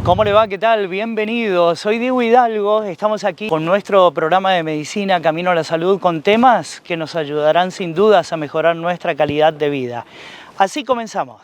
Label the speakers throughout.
Speaker 1: ¿Cómo le va? ¿Qué tal? Bienvenidos. Soy Diego Hidalgo. Estamos aquí con nuestro programa de medicina Camino a la Salud con temas que nos ayudarán sin dudas a mejorar nuestra calidad de vida. Así comenzamos.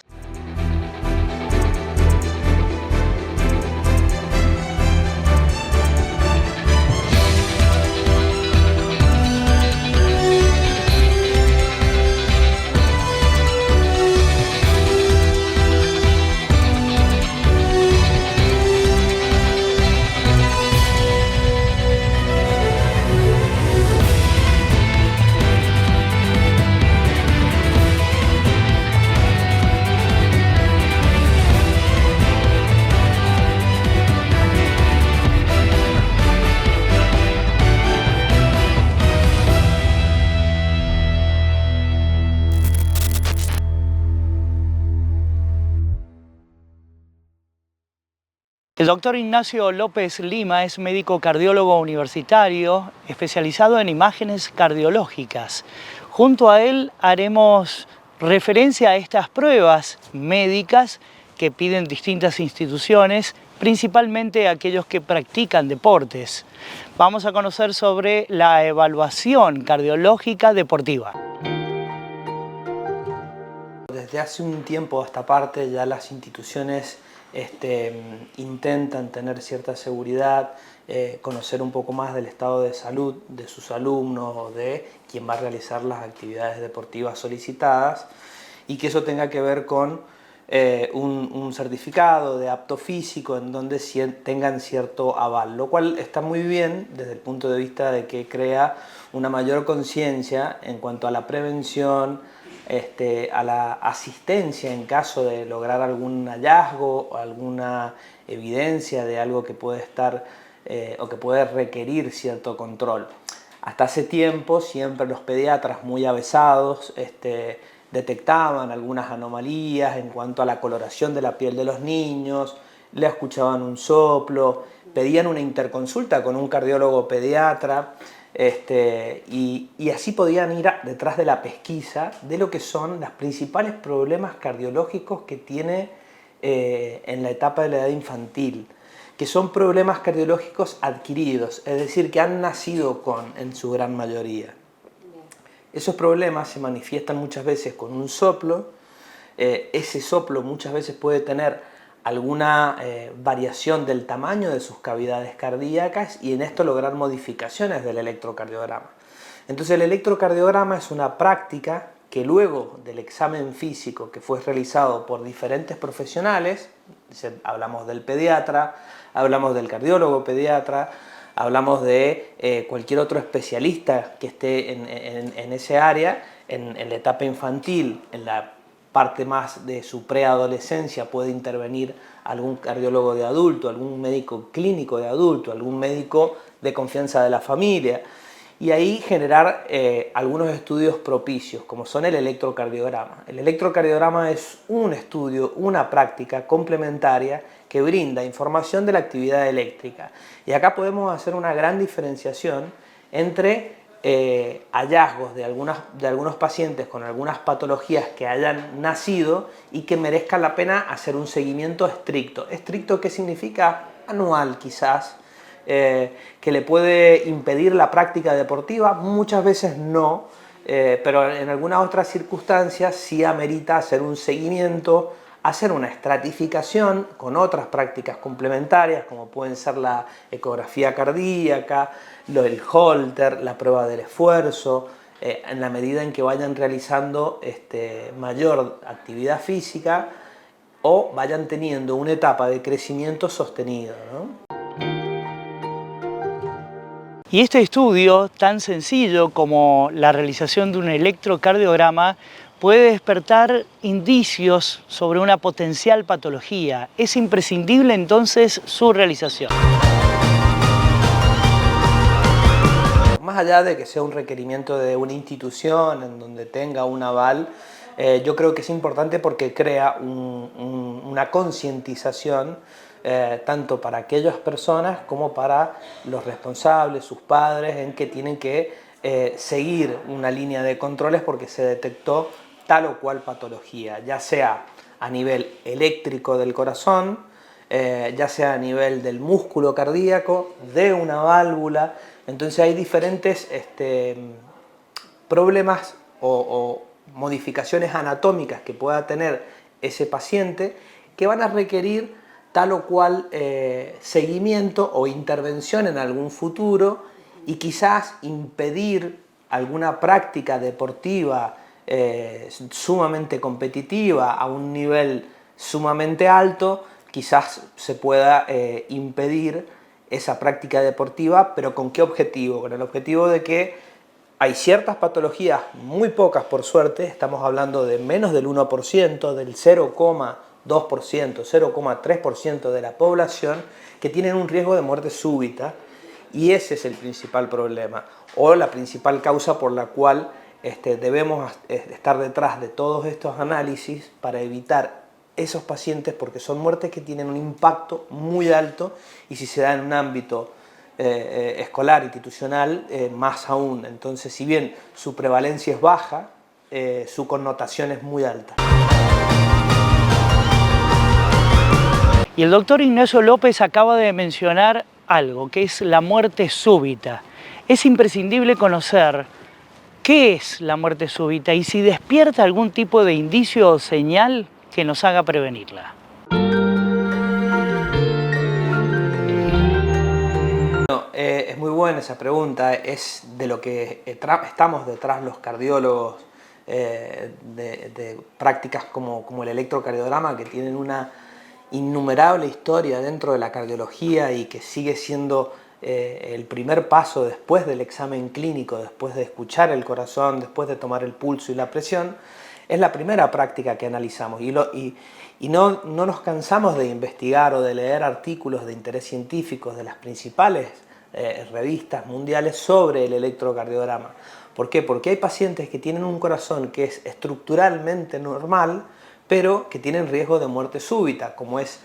Speaker 1: El doctor Ignacio López Lima es médico cardiólogo universitario especializado en imágenes cardiológicas. Junto a él haremos referencia a estas pruebas médicas que piden distintas instituciones, principalmente aquellos que practican deportes. Vamos a conocer sobre la evaluación cardiológica deportiva.
Speaker 2: Desde hace un tiempo a esta parte ya las instituciones intentan tener cierta seguridad, conocer un poco más del estado de salud de sus alumnos o de quien va a realizar las actividades deportivas solicitadas, y que eso tenga que ver con un certificado de apto físico en donde tengan cierto aval, lo cual está muy bien desde el punto de vista de que crea una mayor conciencia en cuanto a la prevención, a la asistencia en caso de lograr algún hallazgo o alguna evidencia de algo que puede estar o que puede requerir cierto control. Hasta hace tiempo siempre los pediatras muy avesados detectaban algunas anomalías en cuanto a la coloración de la piel de los niños, le escuchaban un soplo, pedían una interconsulta con un cardiólogo pediatra. Y así podían ir detrás de la pesquisa de lo que son los principales problemas cardiológicos que tiene en la etapa de la edad infantil, que son problemas cardiológicos adquiridos, es decir, que han nacido en su gran mayoría. Esos problemas se manifiestan muchas veces con un soplo. Ese soplo muchas veces puede tener alguna variación del tamaño de sus cavidades cardíacas y en esto lograr modificaciones del electrocardiograma. Entonces el electrocardiograma es una práctica que luego del examen físico que fue realizado por diferentes profesionales, hablamos del pediatra, hablamos del cardiólogo pediatra, hablamos de cualquier otro especialista que esté en ese área, en la etapa infantil, en la parte más de su preadolescencia puede intervenir algún cardiólogo de adulto, algún médico clínico de adulto, algún médico de confianza de la familia, y ahí generar algunos estudios propicios, como son el electrocardiograma. El electrocardiograma es un estudio, una práctica complementaria que brinda información de la actividad eléctrica. Y acá podemos hacer una gran diferenciación entre hallazgos de algunos pacientes con algunas patologías que hayan nacido y que merezca la pena hacer un seguimiento estricto. ¿Estricto qué significa? Anual quizás, que le puede impedir la práctica deportiva, muchas veces no, pero en algunas otras circunstancias sí amerita hacer un seguimiento, hacer una estratificación con otras prácticas complementarias como pueden ser la ecografía cardíaca, el Holter, la prueba del esfuerzo, en la medida en que vayan realizando mayor actividad física o vayan teniendo una etapa de crecimiento sostenido, ¿no?
Speaker 1: Y este estudio, tan sencillo como la realización de un electrocardiograma, puede despertar indicios sobre una potencial patología. Es imprescindible entonces su realización.
Speaker 2: Más allá de que sea un requerimiento de una institución en donde tenga un aval, yo creo que es importante porque crea una concientización tanto para aquellas personas como para los responsables, sus padres, en que tienen que seguir una línea de controles porque se detectó tal o cual patología, ya sea a nivel eléctrico del corazón, ya sea a nivel del músculo cardíaco, de una válvula. Entonces hay diferentes problemas o modificaciones anatómicas que pueda tener ese paciente que van a requerir tal o cual seguimiento o intervención en algún futuro y quizás impedir alguna práctica deportiva sumamente competitiva a un nivel sumamente alto. Quizás se pueda impedir esa práctica deportiva, pero ¿con qué objetivo? Con el objetivo de que hay ciertas patologías, muy pocas por suerte, estamos hablando de menos del 1%, del 0,2%, 0,3% de la población, que tienen un riesgo de muerte súbita, y ese es el principal problema, o la principal causa por la cual debemos estar detrás de todos estos análisis para evitar esos pacientes, porque son muertes que tienen un impacto muy alto y si se da en un ámbito escolar, institucional, más aún. Entonces, si bien su prevalencia es baja, su connotación es muy alta.
Speaker 1: Y el doctor Ignacio López acaba de mencionar algo, que es la muerte súbita. Es imprescindible conocer qué es la muerte súbita y si despierta algún tipo de indicio o señal que nos haga prevenirla.
Speaker 2: Es muy buena esa pregunta, es de lo que estamos detrás los cardiólogos de prácticas como el electrocardiograma, que tienen una innumerable historia dentro de la cardiología y que sigue siendo el primer paso después del examen clínico, después de escuchar el corazón, después de tomar el pulso y la presión. Es la primera práctica que analizamos y no nos cansamos de investigar o de leer artículos de interés científico de las principales revistas mundiales sobre el electrocardiograma. ¿Por qué? Porque hay pacientes que tienen un corazón que es estructuralmente normal, pero que tienen riesgo de muerte súbita, como es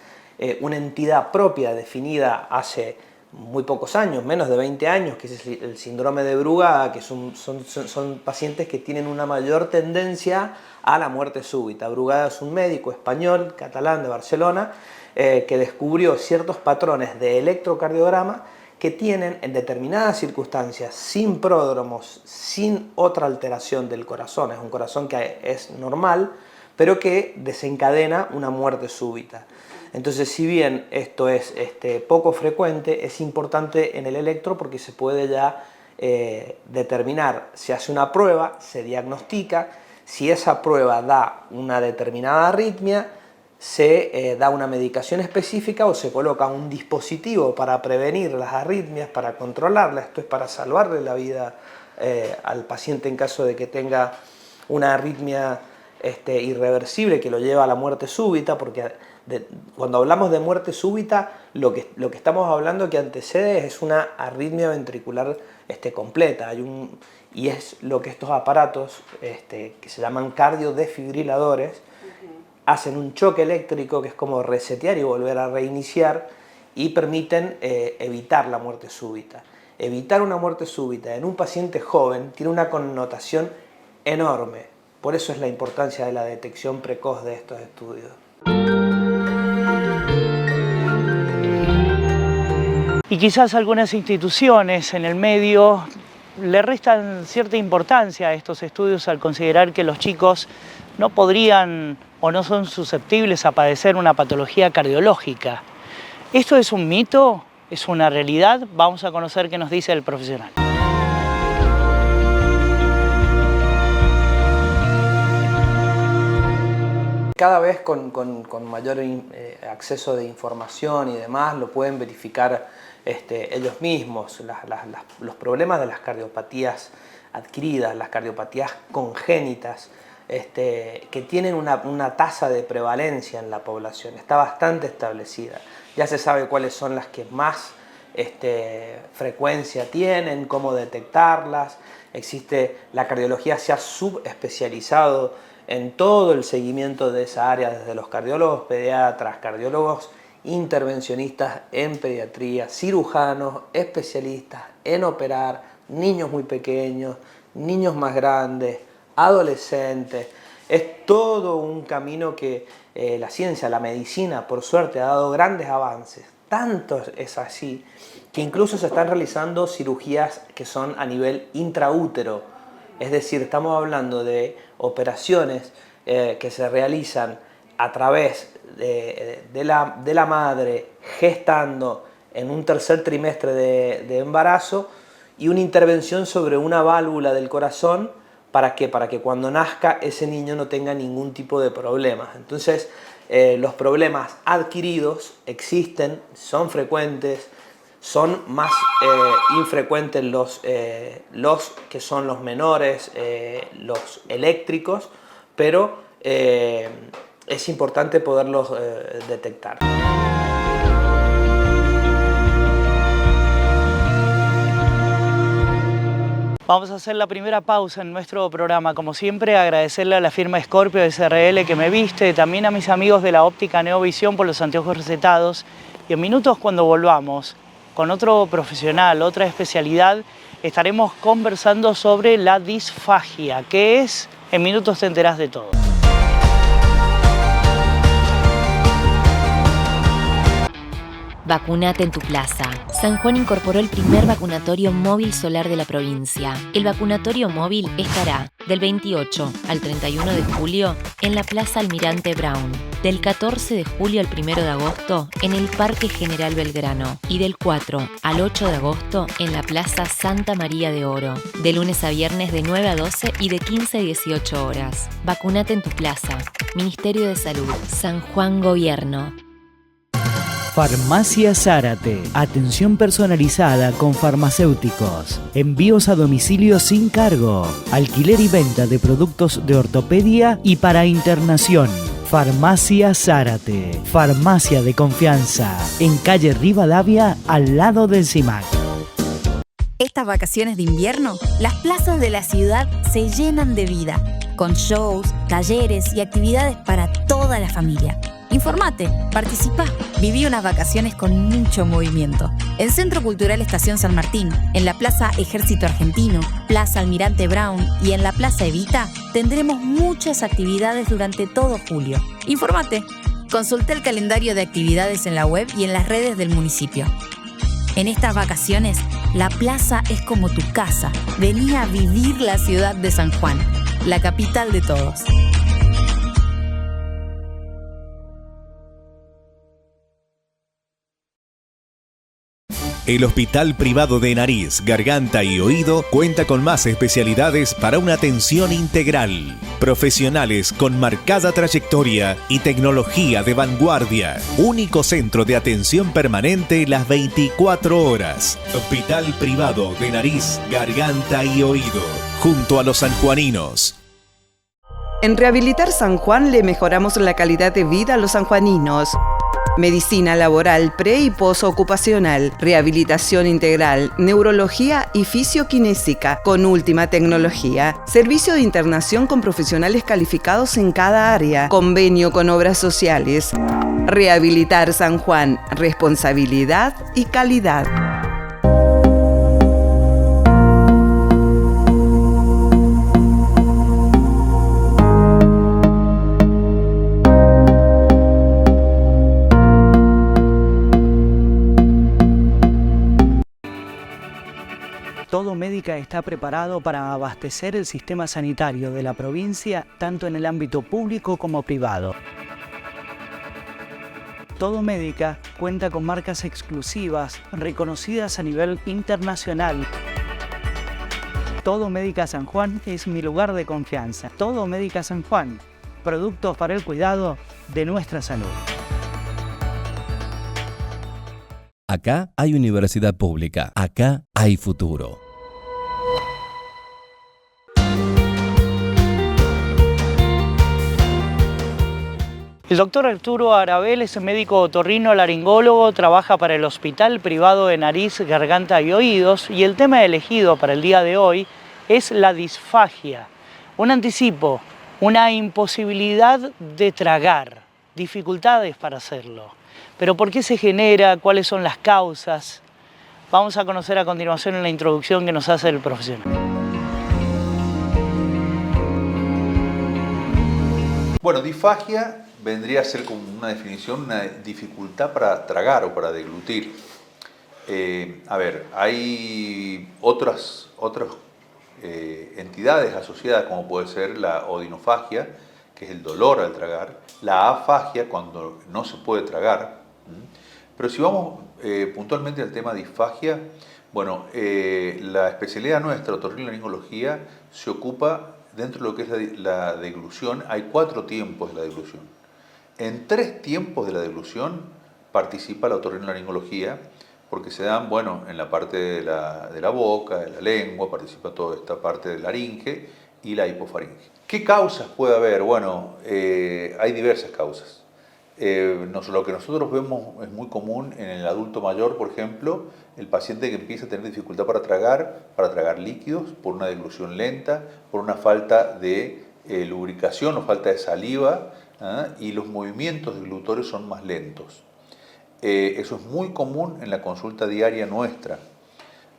Speaker 2: una entidad propia definida hace muy pocos años, menos de 20 años, que es el síndrome de Brugada, que son pacientes que tienen una mayor tendencia a la muerte súbita. Brugada es un médico español, catalán, de Barcelona, que descubrió ciertos patrones de electrocardiograma que tienen en determinadas circunstancias, sin pródromos, sin otra alteración del corazón, es un corazón que es normal, pero que desencadena una muerte súbita. Entonces, si bien esto es poco frecuente, es importante en el electro porque se puede ya determinar, se hace una prueba, se diagnostica, si esa prueba da una determinada arritmia, se da una medicación específica o se coloca un dispositivo para prevenir las arritmias, para controlarlas. Esto es para salvarle la vida al paciente en caso de que tenga una arritmia irreversible que lo lleva a la muerte súbita, porque cuando hablamos de muerte súbita, lo que estamos hablando que antecede es una arritmia ventricular completa. Y es lo que estos aparatos que se llaman cardiodesfibriladores hacen un choque eléctrico que es como resetear y volver a reiniciar y permiten evitar la muerte súbita. Evitar una muerte súbita en un paciente joven tiene una connotación enorme. Por eso es la importancia de la detección precoz de estos estudios.
Speaker 1: Y quizás algunas instituciones en el medio le restan cierta importancia a estos estudios al considerar que los chicos no podrían o no son susceptibles a padecer una patología cardiológica. ¿Esto es un mito? ¿Es una realidad? Vamos a conocer qué nos dice el profesional.
Speaker 2: Cada vez con mayor acceso de información y demás lo pueden verificar ellos mismos. Los problemas de las cardiopatías adquiridas, las cardiopatías congénitas, que tienen una tasa de prevalencia en la población, está bastante establecida. Ya se sabe cuáles son las que más frecuencia tienen, cómo detectarlas. La cardiología se ha subespecializado en todo el seguimiento de esa área, desde los cardiólogos pediatras, cardiólogos intervencionistas en pediatría, cirujanos, especialistas en operar, niños muy pequeños, niños más grandes, adolescentes. Es todo un camino que la ciencia, la medicina, por suerte, ha dado grandes avances. Tanto es así que incluso se están realizando cirugías que son a nivel intraútero. Es decir, estamos hablando de operaciones que se realizan a través de la madre gestando en un tercer trimestre de embarazo y una intervención sobre una válvula del corazón. ¿Para qué? Para que cuando nazca ese niño no tenga ningún tipo de problemas. Entonces, los problemas adquiridos existen, son frecuentes, son más infrecuentes los que son los menores, los eléctricos, pero es importante poderlos detectar.
Speaker 1: Vamos a hacer la primera pausa en nuestro programa. Como siempre, agradecerle a la firma Scorpio SRL que me viste, también a mis amigos de la óptica Neovisión por los anteojos recetados. Y en minutos, cuando volvamos con otro profesional, otra especialidad, estaremos conversando sobre la disfagia. ¿Qué es? En minutos te enterás de todo.
Speaker 3: Vacunate en tu plaza. San Juan incorporó el primer vacunatorio móvil solar de la provincia. El vacunatorio móvil estará del 28 al 31 de julio en la Plaza Almirante Brown, del 14 de julio al 1 de agosto en el Parque General Belgrano y del 4 al 8 de agosto en la Plaza Santa María de Oro, de lunes a viernes de 9 a 12 y de 15 a 18 horas. Vacunate en tu plaza. Ministerio de Salud, San Juan Gobierno.
Speaker 4: Farmacia Zárate. Atención personalizada con farmacéuticos. Envíos a domicilio sin cargo. Alquiler y venta de productos de ortopedia y para internación. Farmacia Zárate. Farmacia de confianza. En calle Rivadavia, al lado del CIMAC.
Speaker 5: Estas vacaciones de invierno, las plazas de la ciudad se llenan de vida, con shows, talleres y actividades para toda la familia. Informate, participa, viví unas vacaciones con mucho movimiento. En Centro Cultural Estación San Martín, en la Plaza Ejército Argentino, Plaza Almirante Brown y en la Plaza Evita, tendremos muchas actividades durante todo julio. Informate, consulta el calendario de actividades en la web y en las redes del municipio. En estas vacaciones, la plaza es como tu casa. Vení a vivir la ciudad de San Juan, la capital de todos.
Speaker 6: El Hospital Privado de Nariz, Garganta y Oído cuenta con más especialidades para una atención integral. Profesionales con marcada trayectoria y tecnología de vanguardia. Único centro de atención permanente las 24 horas. Hospital Privado de Nariz, Garganta y Oído. Junto a los sanjuaninos.
Speaker 7: En Rehabilitar San Juan le mejoramos la calidad de vida a los sanjuaninos. Medicina laboral pre- y posocupacional, rehabilitación integral, neurología y fisioquinésica con última tecnología, servicio de internación con profesionales calificados en cada área, convenio con obras sociales. Rehabilitar San Juan, responsabilidad y calidad.
Speaker 1: Todo Médica está preparado para abastecer el sistema sanitario de la provincia, tanto en el ámbito público como privado. Todo Médica cuenta con marcas exclusivas, reconocidas a nivel internacional. Todo Médica San Juan es mi lugar de confianza. Todo Médica San Juan, productos para el cuidado de nuestra salud.
Speaker 8: Acá hay universidad pública, acá hay futuro.
Speaker 1: El doctor Arturo Arabel es médico otorrino-laringólogo, trabaja para el Hospital Privado de Nariz, Garganta y Oídos y el tema elegido para el día de hoy es la disfagia, un anticipo, una imposibilidad de tragar, dificultades para hacerlo. Pero ¿por qué se genera? ¿Cuáles son las causas? Vamos a conocer a continuación en la introducción que nos hace el profesional.
Speaker 9: Bueno, disfagia vendría a ser como una definición, una dificultad para tragar o para deglutir. Hay otras entidades asociadas, como puede ser la odinofagia, que es el dolor al tragar, la afagia, cuando no se puede tragar. Pero si vamos puntualmente al tema disfagia, bueno, la especialidad nuestra, otorrinolaringología, se ocupa dentro de lo que es la deglución. Hay 4 tiempos de la deglución. En 3 tiempos de la deglución participa la otorrinolaringología, porque se dan, bueno, en la parte de la boca, de la lengua, participa toda esta parte de la laringe y la hipofaringe. ¿Qué causas puede haber? Bueno, hay diversas causas. Lo que nosotros vemos es muy común en el adulto mayor, por ejemplo, el paciente que empieza a tener dificultad para tragar líquidos por una deglución lenta, por una falta de lubricación o falta de saliva, y los movimientos deglutorios son más lentos. Eso es muy común en la consulta diaria nuestra.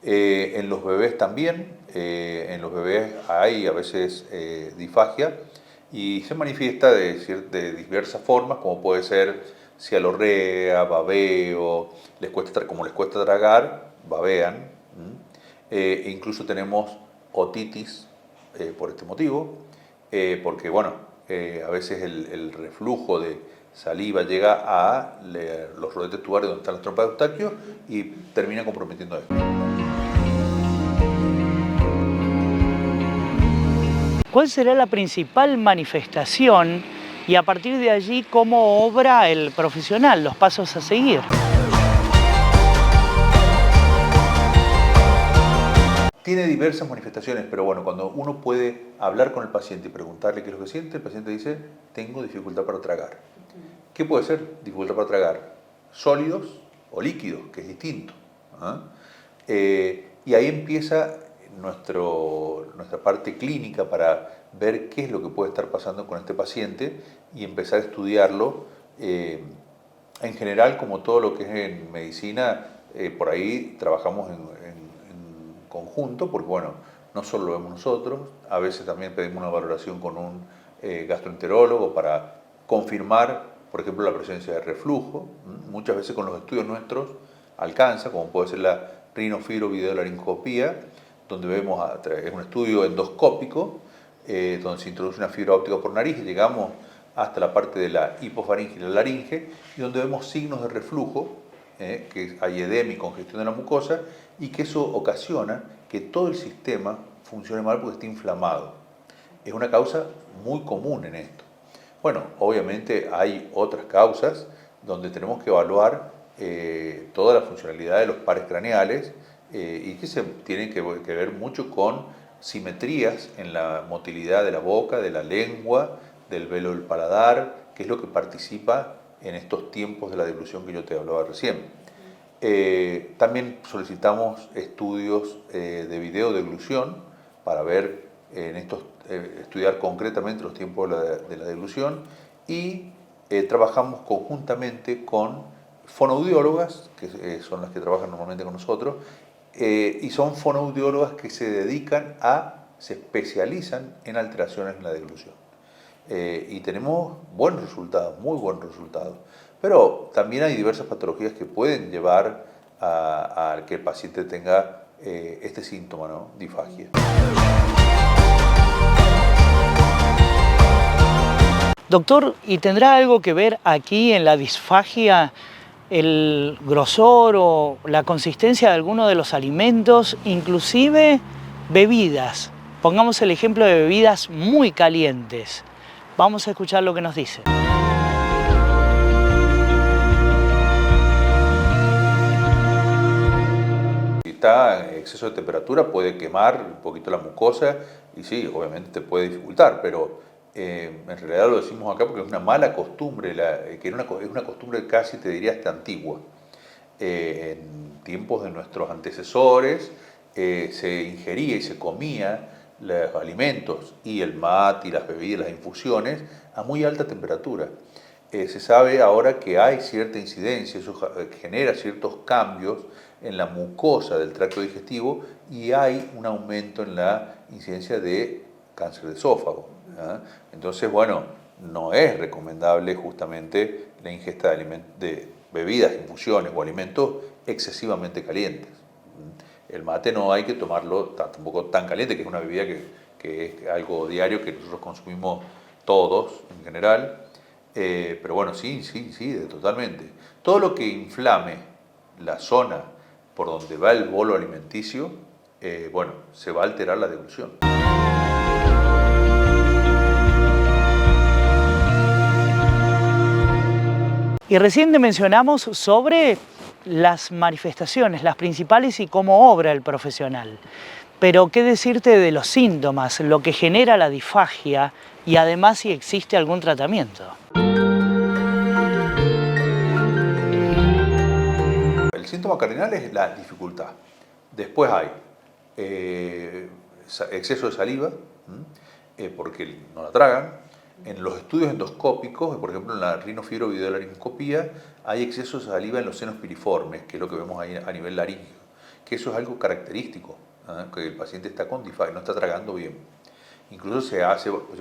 Speaker 9: En los bebés también, en los bebés hay a veces disfagia y se manifiesta de diversas formas, como puede ser cialorrea, babeo, como les cuesta tragar, babean. Incluso tenemos otitis por este motivo, porque bueno, a veces el reflujo de saliva llega a los rodetes tubarios donde están las trompas de Eustaquio y termina comprometiendo esto.
Speaker 1: ¿Cuál será la principal manifestación y a partir de allí cómo obra el profesional, los pasos a seguir?
Speaker 9: Tiene diversas manifestaciones, pero bueno, cuando uno puede hablar con el paciente y preguntarle qué es lo que siente, el paciente dice, tengo dificultad para tragar. ¿Qué puede ser dificultad para tragar? Sólidos o líquidos, que es distinto. Y ahí empieza nuestra parte clínica para ver qué es lo que puede estar pasando con este paciente y empezar a estudiarlo. En general, como todo lo que es en medicina, por ahí trabajamos en conjunto, porque bueno, no solo lo vemos nosotros, a veces también pedimos una valoración con un gastroenterólogo para confirmar, por ejemplo, la presencia de reflujo. Muchas veces con los estudios nuestros alcanza, como puede ser la rinofibrovideolaringoscopía, donde vemos, es un estudio endoscópico, donde se introduce una fibra óptica por nariz y llegamos hasta la parte de la hipofaringe y la laringe, y donde vemos signos de reflujo, que hay edema y congestión de la mucosa, y que eso ocasiona que todo el sistema funcione mal porque está inflamado. Es una causa muy común en esto. Bueno, obviamente hay otras causas donde tenemos que evaluar toda la funcionalidad de los pares craneales y que se tienen que ver mucho con simetrías en la motilidad de la boca, de la lengua, del velo del paladar, que es lo que participa en estos tiempos de la deglución que yo te hablaba recién. También solicitamos estudios de videodeglución para ver estudiar concretamente los tiempos de la deglución, y trabajamos conjuntamente con fonoaudiólogas, que son las que trabajan normalmente con nosotros, y son fonoaudiólogas que se especializan en alteraciones en la deglución. Y tenemos buenos resultados, muy buenos resultados. Pero también hay diversas patologías que pueden llevar a que el paciente tenga este síntoma, ¿no? Disfagia.
Speaker 1: Doctor, ¿y tendrá algo que ver aquí en la disfagia el grosor o la consistencia de alguno de los alimentos, inclusive bebidas? Pongamos el ejemplo de bebidas muy calientes. Vamos a escuchar lo que nos dice.
Speaker 9: Si está en exceso de temperatura puede quemar un poquito la mucosa y sí, obviamente te puede dificultar, pero en realidad lo decimos acá porque es una mala costumbre, que es una costumbre casi, te diría, hasta antigua. En tiempos de nuestros antecesores se ingería y se comía los alimentos y el mate y las bebidas, las infusiones a muy alta temperatura. Se sabe ahora que hay cierta incidencia, eso genera ciertos cambios en la mucosa del tracto digestivo y hay un aumento en la incidencia de cáncer de esófago. Entonces, bueno, no es recomendable justamente la ingesta de bebidas, infusiones o alimentos excesivamente calientes. El mate no hay que tomarlo tampoco tan caliente, que es una bebida que es algo diario que nosotros consumimos todos en general. Pero bueno, sí, totalmente. Todo lo que inflame la zona por donde va el bolo alimenticio, bueno, se va a alterar la deglución.
Speaker 1: Y recién mencionamos sobre las manifestaciones, las principales y cómo obra el profesional. Pero, ¿qué decirte de los síntomas, lo que genera la disfagia y además si existe algún tratamiento?
Speaker 9: El síntoma cardinal es la dificultad. Después hay exceso de saliva, porque no la tragan. En los estudios endoscópicos, por ejemplo en la rinofibrovideolaringoscopía, hay exceso de saliva en los senos piriformes, que es lo que vemos ahí a nivel laríngeo, que eso es algo característico, que el paciente está con disfagia, no está tragando bien. Incluso se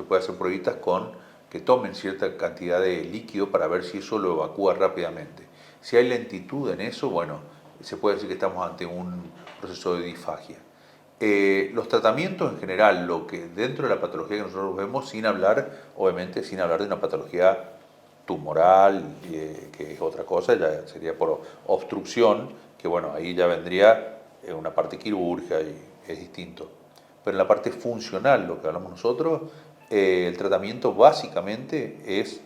Speaker 9: puede hacer pruebitas con que tomen cierta cantidad de líquido para ver si eso lo evacúa rápidamente. Si hay lentitud en eso, bueno, se puede decir que estamos ante un proceso de disfagia. Los tratamientos en general, lo que dentro de la patología que nosotros vemos, obviamente sin hablar de una patología tumoral, que es otra cosa, ya sería por obstrucción, que bueno, ahí ya vendría una parte quirúrgica y es distinto. Pero en la parte funcional, lo que hablamos nosotros, el tratamiento básicamente es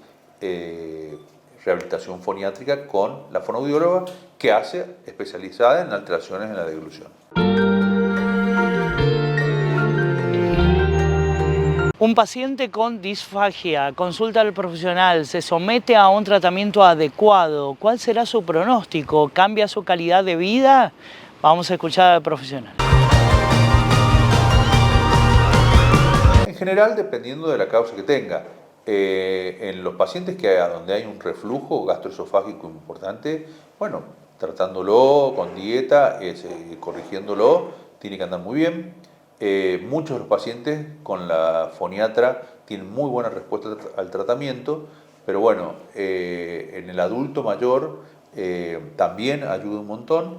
Speaker 9: rehabilitación foniátrica con la fonoaudióloga, que hace especializada en alteraciones en la deglución.
Speaker 1: Un paciente con disfagia consulta al profesional, se somete a un tratamiento adecuado. ¿Cuál será su pronóstico? ¿Cambia su calidad de vida? Vamos a escuchar al profesional.
Speaker 9: En general, dependiendo de la causa que tenga. En los pacientes donde hay un reflujo gastroesofágico importante, bueno, tratándolo con dieta, corrigiéndolo, tiene que andar muy bien. Muchos de los pacientes con la foniatra tienen muy buena respuesta al tratamiento, pero bueno, en el adulto mayor también ayuda un montón.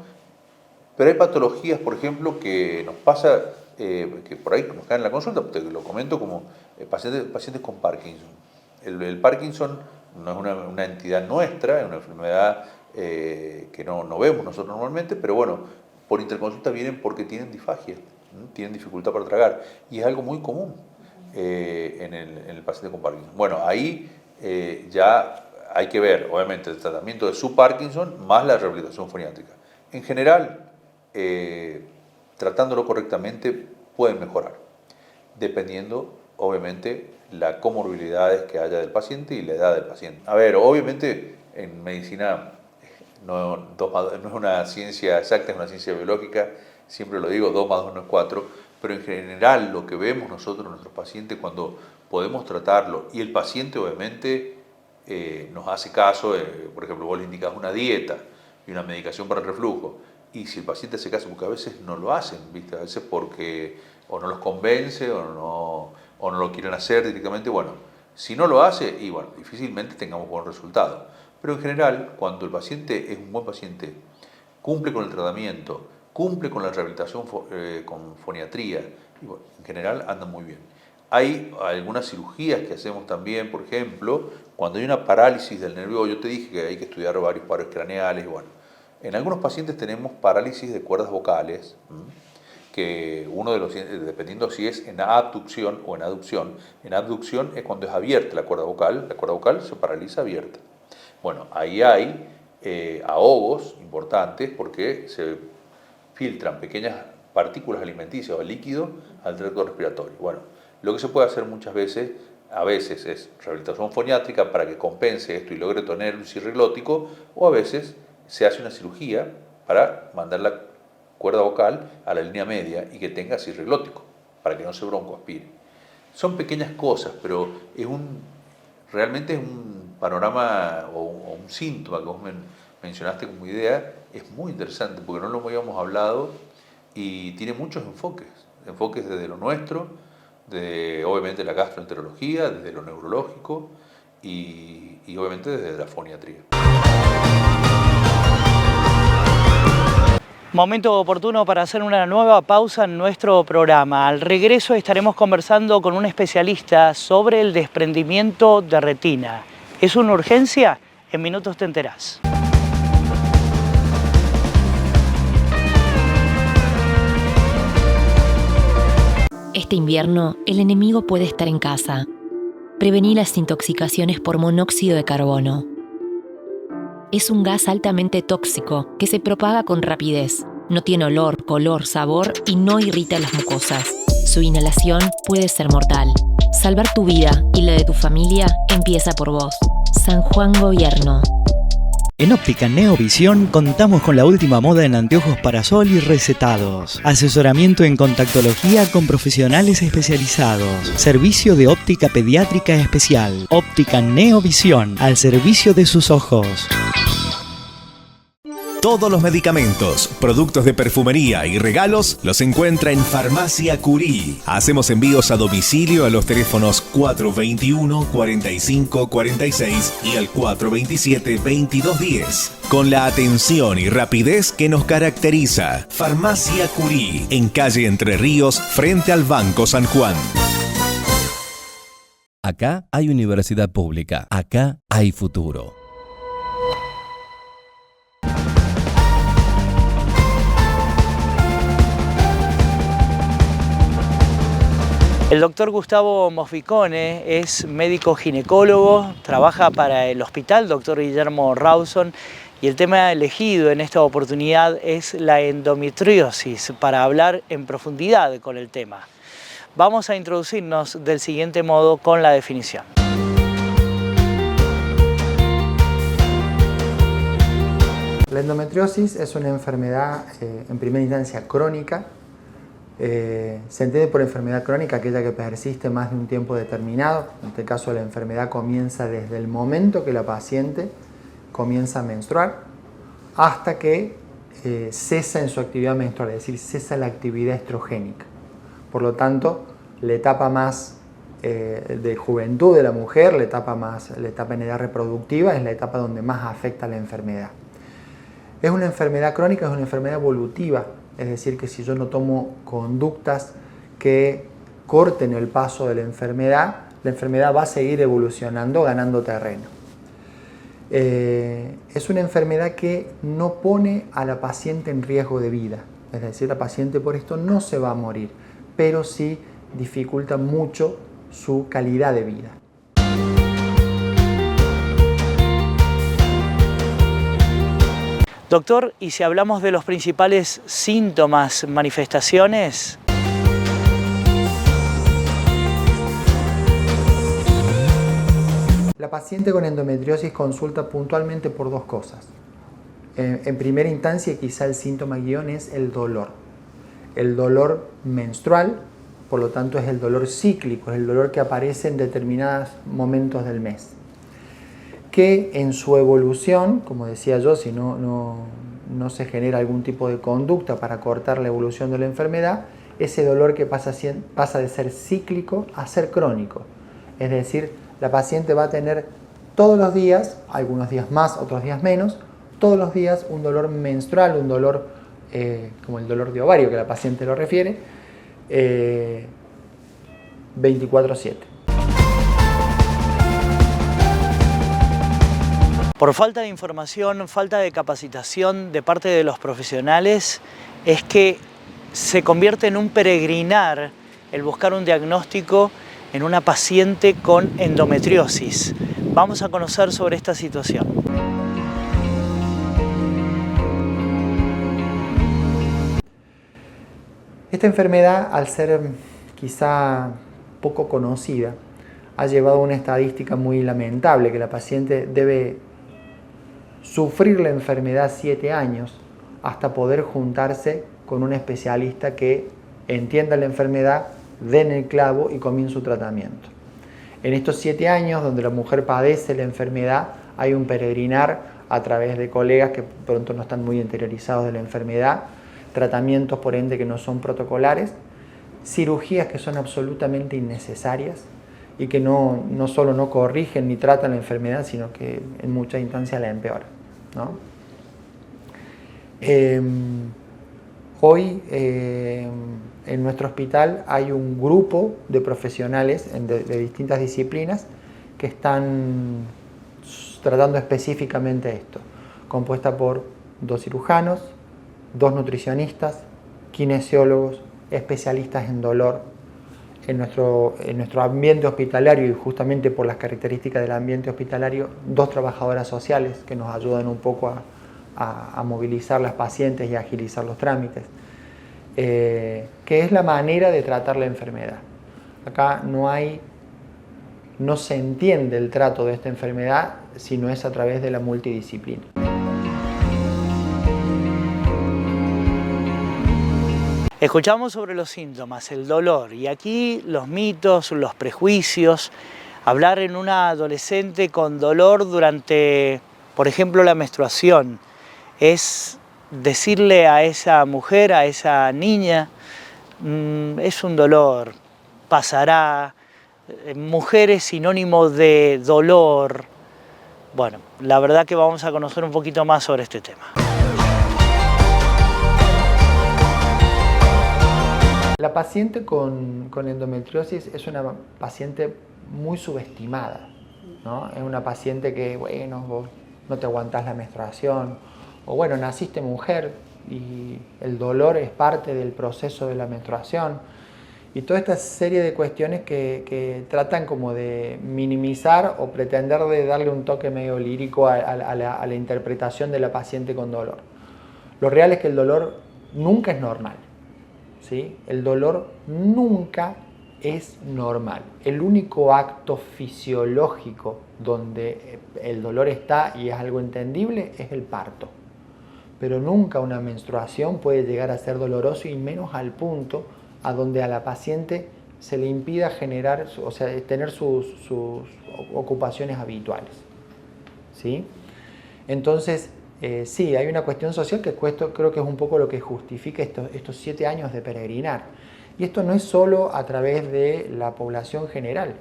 Speaker 9: Pero hay patologías, por ejemplo, que nos pasa, que por ahí nos caen en la consulta, te lo comento como pacientes con Parkinson. El Parkinson no es una entidad nuestra, es una enfermedad que no vemos nosotros normalmente, pero bueno, por interconsulta vienen porque tienen disfagia, tienen dificultad para tragar, y es algo muy común en el paciente con Parkinson. Bueno, ahí ya hay que ver, obviamente, el tratamiento de su Parkinson más la rehabilitación foniátrica. En general, tratándolo correctamente pueden mejorar, dependiendo, obviamente, las comorbilidades que haya del paciente y la edad del paciente. A ver, obviamente, en medicina no es una ciencia exacta, es una ciencia biológica, siempre lo digo, 2 más 2 no es 4, pero en general lo que vemos nosotros en nuestros pacientes cuando podemos tratarlo y el paciente obviamente nos hace caso, por ejemplo, vos le indicás una dieta y una medicación para el reflujo, y si el paciente hace caso, porque a veces no lo hacen, ¿viste? A veces porque o no los convence o no lo quieren hacer directamente, bueno, si no lo hace, y bueno, difícilmente tengamos buen resultado. Pero en general, cuando el paciente es un buen paciente, cumple con el tratamiento, cumple con la rehabilitación con foniatría, y bueno, en general anda muy bien. Hay algunas cirugías que hacemos también, por ejemplo, cuando hay una parálisis del nervio, yo te dije que hay que estudiar varios paros craneales, y bueno, en algunos pacientes tenemos parálisis de cuerdas vocales, que dependiendo si es en abducción o en abducción es cuando es abierta la cuerda vocal se paraliza abierta. Bueno, ahí hay ahogos importantes porque se filtran pequeñas partículas alimenticias o líquidos al tracto respiratorio. Bueno, lo que se puede hacer a veces es rehabilitación foniátrica para que compense esto y logre tener un cierre glótico, o a veces se hace una cirugía para mandar la cuerda vocal a la línea media y que tenga cierre glótico, para que no se broncoaspire. Son pequeñas cosas, pero realmente es un panorama o un síntoma que vos mencionaste como idea, es muy interesante porque no lo habíamos hablado y tiene muchos enfoques desde lo nuestro, de obviamente la gastroenterología, desde lo neurológico y obviamente desde la foniatría.
Speaker 1: Momento oportuno para hacer una nueva pausa en nuestro programa. Al regreso estaremos conversando con un especialista sobre el desprendimiento de retina. ¿Es una urgencia? En minutos te enterás.
Speaker 3: Este invierno, el enemigo puede estar en casa. Prevení las intoxicaciones por monóxido de carbono. Es un gas altamente tóxico que se propaga con rapidez. No tiene olor, color, sabor y no irrita las mucosas. Su inhalación puede ser mortal. Salvar tu vida y la de tu familia empieza por vos. San Juan Gobierno.
Speaker 4: En Óptica Neovisión contamos con la última moda en anteojos para sol y recetados. Asesoramiento en contactología con profesionales especializados. Servicio de óptica pediátrica especial. Óptica Neovisión, al servicio de sus ojos.
Speaker 6: Todos los medicamentos, productos de perfumería y regalos los encuentra en Farmacia Curí. Hacemos envíos a domicilio a los teléfonos 421 45 46 y al 427 2210. Con la atención y rapidez que nos caracteriza. Farmacia Curí, en calle Entre Ríos, frente al Banco San Juan.
Speaker 8: Acá hay universidad pública. Acá hay futuro.
Speaker 1: El doctor Gustavo Mosficone es médico ginecólogo, trabaja para el hospital Dr. Guillermo Rawson y el tema elegido en esta oportunidad es la endometriosis para hablar en profundidad con el tema. Vamos a introducirnos del siguiente modo con la definición.
Speaker 10: La endometriosis es una enfermedad en primera instancia crónica. Se entiende por enfermedad crónica aquella que persiste más de un tiempo determinado. En este caso la enfermedad comienza desde el momento que la paciente comienza a menstruar hasta que cesa en su actividad menstrual, es decir, cesa la actividad estrogénica. Por lo tanto, la etapa más de juventud de la mujer, la etapa en edad reproductiva, es la etapa donde más afecta la enfermedad. Es una enfermedad crónica, es una enfermedad evolutiva. Es decir, que si yo no tomo conductas que corten el paso de la enfermedad va a seguir evolucionando, ganando terreno. Es una enfermedad que no pone a la paciente en riesgo de vida. Es decir, la paciente por esto no se va a morir, pero sí dificulta mucho su calidad de vida.
Speaker 1: Doctor, y si hablamos de los principales síntomas, manifestaciones.
Speaker 10: La paciente con endometriosis consulta puntualmente por dos cosas. En primera instancia, quizá el síntoma guión es el dolor. El dolor menstrual, por lo tanto es el dolor cíclico, es el dolor que aparece en determinados momentos del mes. Que en su evolución, como decía yo, si no se genera algún tipo de conducta para cortar la evolución de la enfermedad, ese dolor que pasa de ser cíclico a ser crónico. Es decir, la paciente va a tener todos los días, algunos días más, otros días menos, todos los días un dolor menstrual, un dolor como el dolor de ovario que la paciente lo refiere, 24/7.
Speaker 1: Por falta de información, falta de capacitación de parte de los profesionales, es que se convierte en un peregrinar el buscar un diagnóstico en una paciente con endometriosis. Vamos a conocer sobre esta situación.
Speaker 10: Esta enfermedad, al ser quizá poco conocida, ha llevado a una estadística muy lamentable, que la paciente debe sufrir la enfermedad 7 años hasta poder juntarse con un especialista que entienda la enfermedad, den el clavo y comience su tratamiento. En estos 7 años donde la mujer padece la enfermedad, hay un peregrinar a través de colegas que pronto no están muy interiorizados de la enfermedad, tratamientos por ende que no son protocolares, cirugías que son absolutamente innecesarias y que no solo no corrigen ni tratan la enfermedad, sino que en muchas instancias la empeoran, ¿no? Hoy en nuestro hospital hay un grupo de profesionales de distintas disciplinas que están tratando específicamente esto, compuesta por 2 cirujanos, 2 nutricionistas, kinesiólogos, especialistas en dolor. En nuestro ambiente hospitalario, y justamente por las características del ambiente hospitalario, 2 trabajadoras sociales que nos ayudan un poco a movilizar las pacientes y a agilizar los trámites, que es la manera de tratar la enfermedad. Acá no se entiende el trato de esta enfermedad si no es a través de la multidisciplina.
Speaker 1: Escuchamos sobre los síntomas, el dolor, y aquí los mitos, los prejuicios, hablar en una adolescente con dolor durante, por ejemplo, la menstruación, es decirle a esa mujer, a esa niña, es un dolor, pasará, mujer es sinónimo de dolor. Bueno, la verdad que vamos a conocer un poquito más sobre este tema.
Speaker 10: La paciente con endometriosis es una paciente muy subestimada, ¿no? Es una paciente que, bueno, vos no te aguantás la menstruación, o bueno, naciste mujer y el dolor es parte del proceso de la menstruación, y toda esta serie de cuestiones que tratan como de minimizar o pretender de darle un toque medio lírico a la interpretación de la paciente con dolor. Lo real es que el dolor nunca es normal. ¿Sí? El dolor nunca es normal. El único acto fisiológico donde el dolor está y es algo entendible es el parto. Pero nunca una menstruación puede llegar a ser doloroso, y menos al punto a donde a la paciente se le impida generar, o sea, tener sus ocupaciones habituales. ¿Sí? Entonces, sí, hay una cuestión social que creo que es un poco lo que justifica estos 7 años de peregrinar. Y esto no es solo a través de la población general.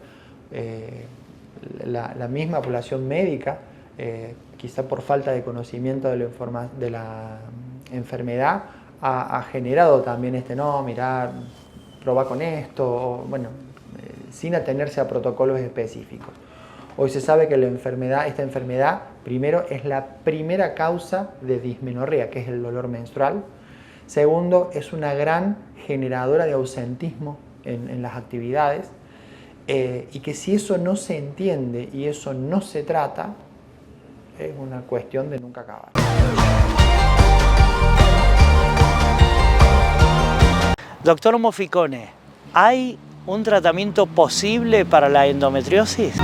Speaker 10: La misma población médica, quizá por falta de conocimiento de la enfermedad, ha generado también mirá, probá con esto, o, bueno, sin atenerse a protocolos específicos. Hoy se sabe que esta enfermedad, primero, es la primera causa de dismenorrea, que es el dolor menstrual. Segundo, es una gran generadora de ausentismo en las actividades, y que si eso no se entiende y eso no se trata, es una cuestión de nunca acabar.
Speaker 1: Doctor Moficone, ¿hay un tratamiento posible para la endometriosis?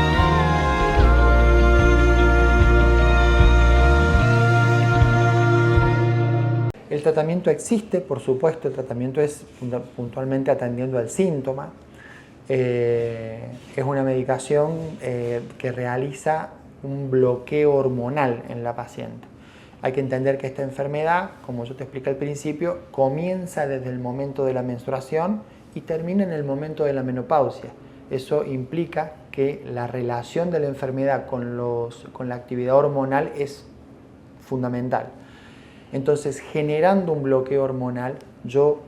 Speaker 10: El tratamiento existe, por supuesto, el tratamiento es puntualmente atendiendo al síntoma. Es una medicación que realiza un bloqueo hormonal en la paciente. Hay que entender que esta enfermedad, como yo te expliqué al principio, comienza desde el momento de la menstruación y termina en el momento de la menopausia. Eso implica que la relación de la enfermedad con la actividad hormonal es fundamental. Entonces, generando un bloqueo hormonal, yo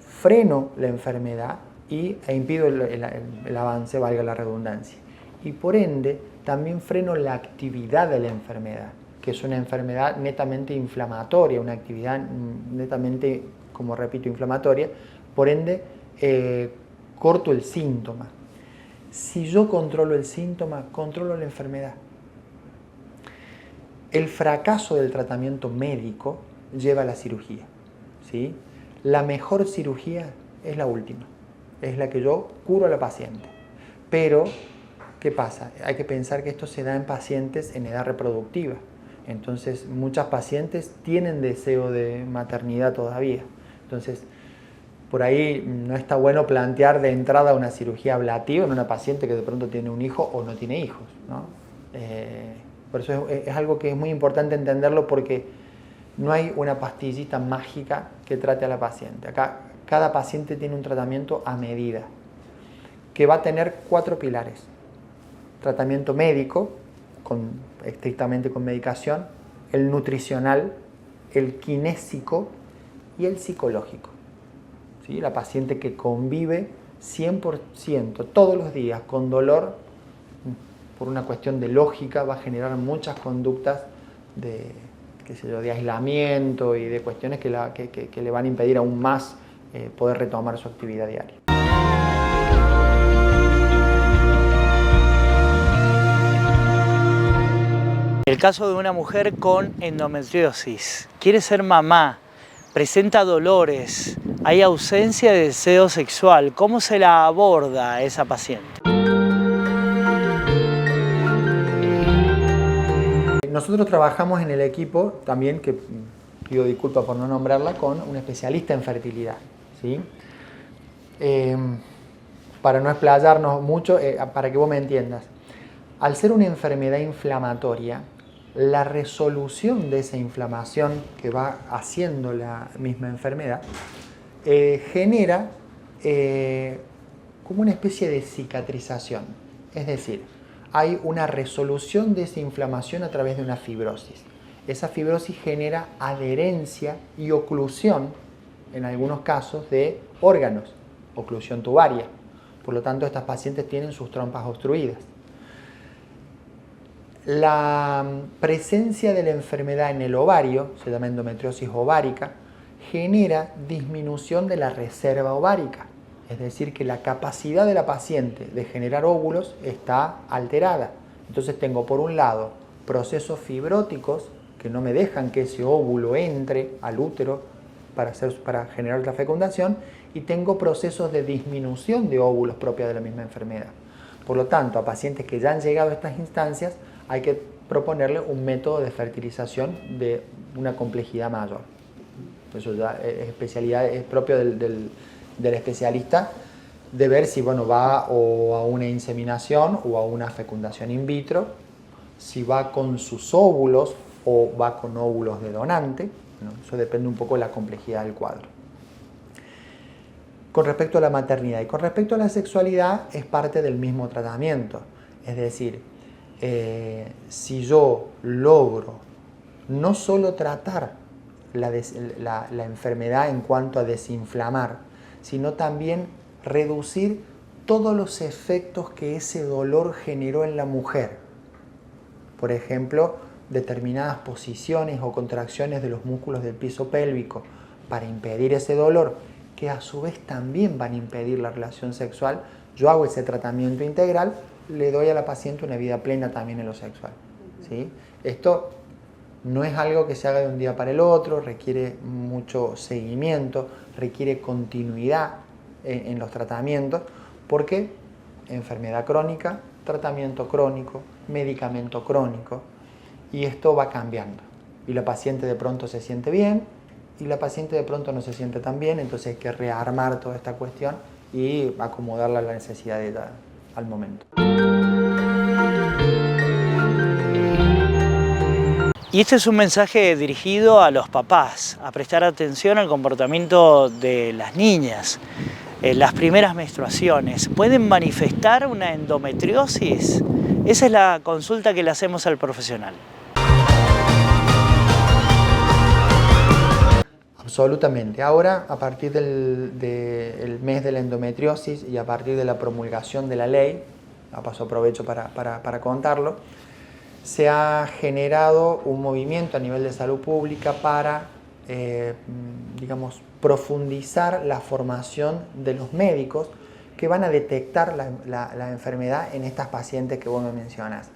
Speaker 10: freno la enfermedad e impido el avance, valga la redundancia. Y por ende, también freno la actividad de la enfermedad, que es una enfermedad netamente inflamatoria, una actividad netamente, como repito, inflamatoria. Por ende, corto el síntoma. Si yo controlo el síntoma, controlo la enfermedad. El fracaso del tratamiento médico lleva a la cirugía, ¿sí? La mejor cirugía es la última, es la que yo curo a la paciente. Pero, ¿qué pasa? Hay que pensar que esto se da en pacientes en edad reproductiva. Entonces, muchas pacientes tienen deseo de maternidad todavía. Entonces, por ahí no está bueno plantear de entrada una cirugía ablativa en una paciente que de pronto tiene un hijo o no tiene hijos, ¿no? Por eso es algo que es muy importante entenderlo, porque no hay una pastillita mágica que trate a la paciente. Acá cada paciente tiene un tratamiento a medida, que va a tener 4 pilares. Tratamiento médico, estrictamente con medicación, el nutricional, el kinésico y el psicológico. ¿Sí? La paciente que convive 100% todos los días con dolor, por una cuestión de lógica, va a generar muchas conductas de aislamiento y de cuestiones que le van a impedir aún más poder retomar su actividad diaria.
Speaker 1: El caso de una mujer con endometriosis, quiere ser mamá, presenta dolores, hay ausencia de deseo sexual, ¿cómo se la aborda a esa paciente?
Speaker 10: Nosotros trabajamos en el equipo también, que pido disculpas por no nombrarla, con un especialista en fertilidad, ¿sí? Para no explayarnos mucho, para que vos me entiendas, al ser una enfermedad inflamatoria, la resolución de esa inflamación que va haciendo la misma enfermedad genera como una especie de cicatrización. Es decir, hay una resolución de esa inflamación a través de una fibrosis. Esa fibrosis genera adherencia y oclusión, en algunos casos, de órganos, oclusión tubaria. Por lo tanto, estas pacientes tienen sus trompas obstruidas. La presencia de la enfermedad en el ovario, se llama endometriosis ovárica, genera disminución de la reserva ovárica. Es decir, que la capacidad de la paciente de generar óvulos está alterada. Entonces tengo por un lado procesos fibróticos que no me dejan que ese óvulo entre al útero para generar la fecundación, y tengo procesos de disminución de óvulos propios de la misma enfermedad. Por lo tanto, a pacientes que ya han llegado a estas instancias hay que proponerle un método de fertilización de una complejidad mayor. Eso ya es propio del especialista, de ver si va o a una inseminación o a una fecundación in vitro, si va con sus óvulos o va con óvulos de donante. Eso depende un poco de la complejidad del cuadro. Con respecto a la maternidad y con respecto a la sexualidad, es parte del mismo tratamiento. Es decir, si yo logro no solo tratar la enfermedad en cuanto a desinflamar, sino también reducir todos los efectos que ese dolor generó en la mujer. Por ejemplo, determinadas posiciones o contracciones de los músculos del piso pélvico para impedir ese dolor, que a su vez también van a impedir la relación sexual. Yo hago ese tratamiento integral, le doy a la paciente una vida plena también en lo sexual, ¿sí? Esto no es algo que se haga de un día para el otro, requiere mucho seguimiento, requiere continuidad en los tratamientos, porque enfermedad crónica, tratamiento crónico, medicamento crónico, y esto va cambiando. Y la paciente de pronto se siente bien, y la paciente de pronto no se siente tan bien, entonces hay que rearmar toda esta cuestión y acomodarla a la necesidad de ella al momento.
Speaker 1: Y este es un mensaje dirigido a los papás, a prestar atención al comportamiento de las niñas. Las primeras menstruaciones, ¿pueden manifestar una endometriosis? Esa es la consulta que le hacemos al profesional.
Speaker 10: Absolutamente. Ahora, a partir del mes de la endometriosis y a partir de la promulgación de la ley, aprovecho para contarlo, se ha generado un movimiento a nivel de salud pública para, profundizar la formación de los médicos que van a detectar la enfermedad en estas pacientes que vos me mencionas.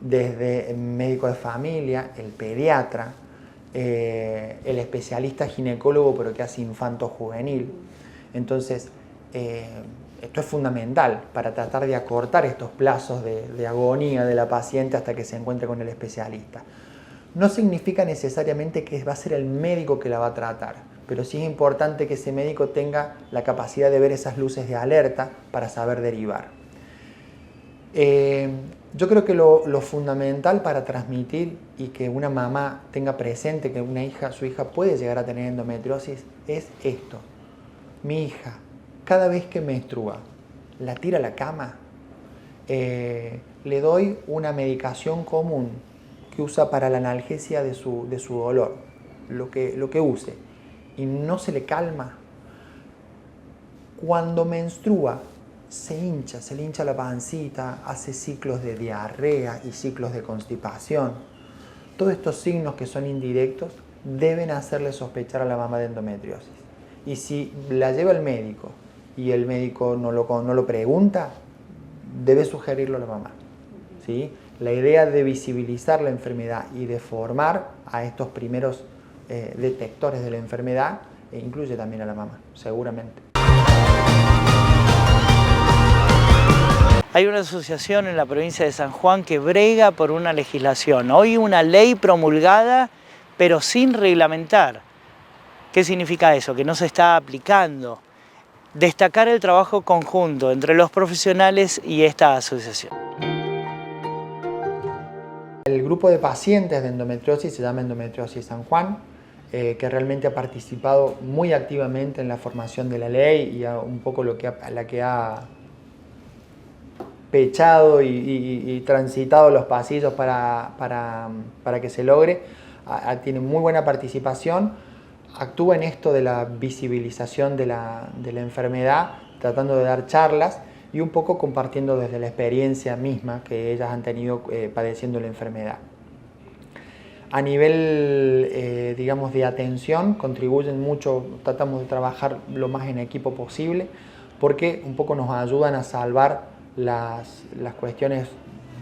Speaker 10: Desde el médico de familia, el pediatra, el especialista ginecólogo, pero que hace infanto-juvenil. Entonces, esto es fundamental para tratar de acortar estos plazos de agonía de la paciente hasta que se encuentre con el especialista. No significa necesariamente que va a ser el médico que la va a tratar, pero sí es importante que ese médico tenga la capacidad de ver esas luces de alerta para saber derivar. Yo creo que lo fundamental para transmitir y que una mamá tenga presente que su hija puede llegar a tener endometriosis es esto. mi hija, cada vez que menstrua, la tira a la cama, le doy una medicación común que usa para la analgesia de su dolor, lo que use, y no se le calma. Cuando menstrua, se le hincha la pancita, hace ciclos de diarrea y ciclos de constipación. Todos estos signos que son indirectos deben hacerle sospechar a la mamá de endometriosis. Y si la lleva al médico y el médico no lo pregunta, debe sugerirlo a la mamá, ¿sí? La idea de visibilizar la enfermedad y de formar a estos primeros detectores de la enfermedad incluye también a la mamá, seguramente.
Speaker 1: Hay una asociación en la provincia de San Juan que brega por una legislación. Hoy una ley promulgada, pero sin reglamentar. ¿Qué significa eso? Que no se está aplicando. Destacar el trabajo conjunto entre los profesionales y esta asociación.
Speaker 10: El grupo de pacientes de endometriosis se llama Endometriosis San Juan, que realmente ha participado muy activamente en la formación de la ley y un poco la que ha pechado y transitado los pasillos para que se logre. Tiene muy buena participación, actúa en esto de la visibilización de la enfermedad, tratando de dar charlas y un poco compartiendo desde la experiencia misma que ellas han tenido padeciendo la enfermedad. A nivel, digamos, de atención, contribuyen mucho, tratamos de trabajar lo más en equipo posible, porque un poco nos ayudan a salvar las cuestiones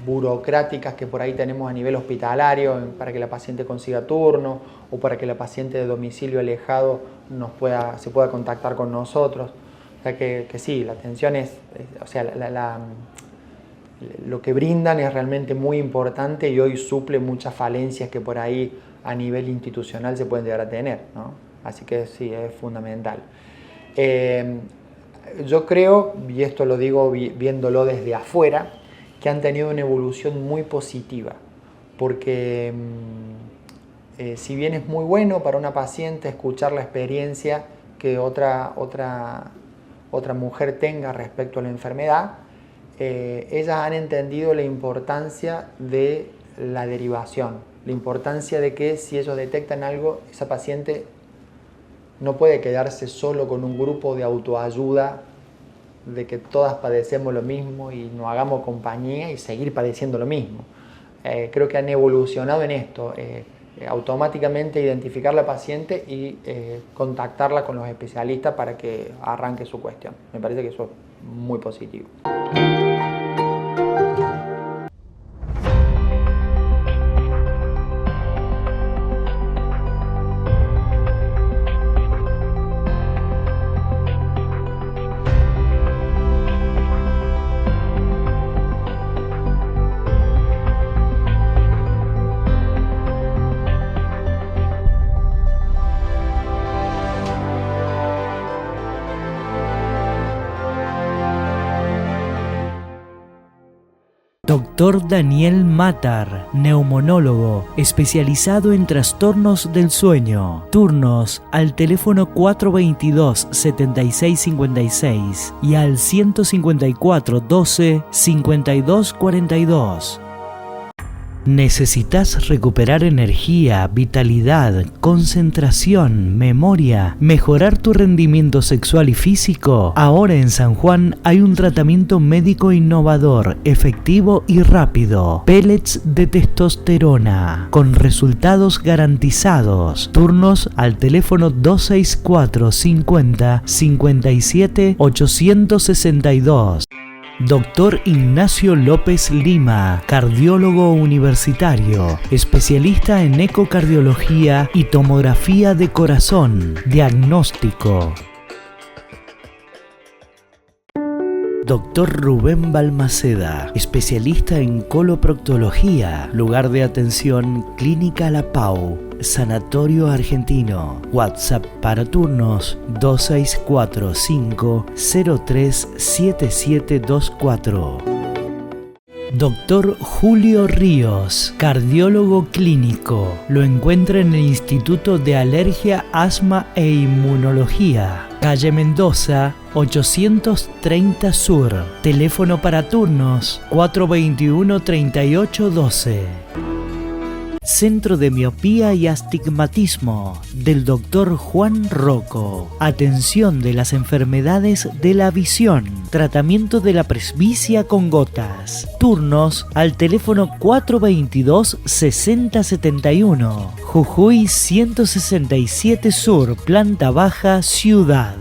Speaker 10: burocráticas que por ahí tenemos a nivel hospitalario para que la paciente consiga turno o para que la paciente de domicilio alejado se pueda contactar con nosotros. O sea que sí, la atención es, o sea, lo que brindan es realmente muy importante y hoy suple muchas falencias que por ahí a nivel institucional se pueden llegar a tener, ¿no? Así que sí, es fundamental. Yo creo, y esto lo digo viéndolo desde afuera, que han tenido una evolución muy positiva, porque si bien es muy bueno para una paciente escuchar la experiencia que otra mujer tenga respecto a la enfermedad, ellas han entendido la importancia de la derivación, la importancia de que si ellos detectan algo, esa paciente no puede quedarse solo con un grupo de autoayuda de que todas padecemos lo mismo y nos hagamos compañía y seguir padeciendo lo mismo. Creo que han evolucionado en esto, automáticamente identificar la paciente y contactarla con los especialistas para que arranque su cuestión. Me parece que eso es muy positivo.
Speaker 4: Dr. Daniel Matar, neumonólogo, especializado en trastornos del sueño. Turnos al teléfono 422-7656 y al 154-12-5242. ¿Necesitas recuperar energía, vitalidad, concentración, memoria, mejorar tu rendimiento sexual y físico? Ahora en San Juan hay un tratamiento médico innovador, efectivo y rápido. Pellets de testosterona, con resultados garantizados. Turnos al teléfono 264 50 57 862. Dr. Ignacio López Lima, cardiólogo universitario, especialista en ecocardiología y tomografía de corazón, diagnóstico. Dr. Rubén Balmaceda, especialista en coloproctología, lugar de atención Clínica La Pau, Sanatorio Argentino. WhatsApp para turnos 2645 037724. Doctor Julio Ríos, cardiólogo clínico. Lo encuentra en el Instituto de Alergia, Asma e Inmunología, calle Mendoza, 830 Sur. Teléfono para turnos 421-3812. Centro de Miopía y Astigmatismo del Dr. Juan Rocco. Atención de las enfermedades de la visión. Tratamiento de la presbicia con gotas. Turnos al teléfono 422-6071. Jujuy 167 Sur, planta baja, Ciudad.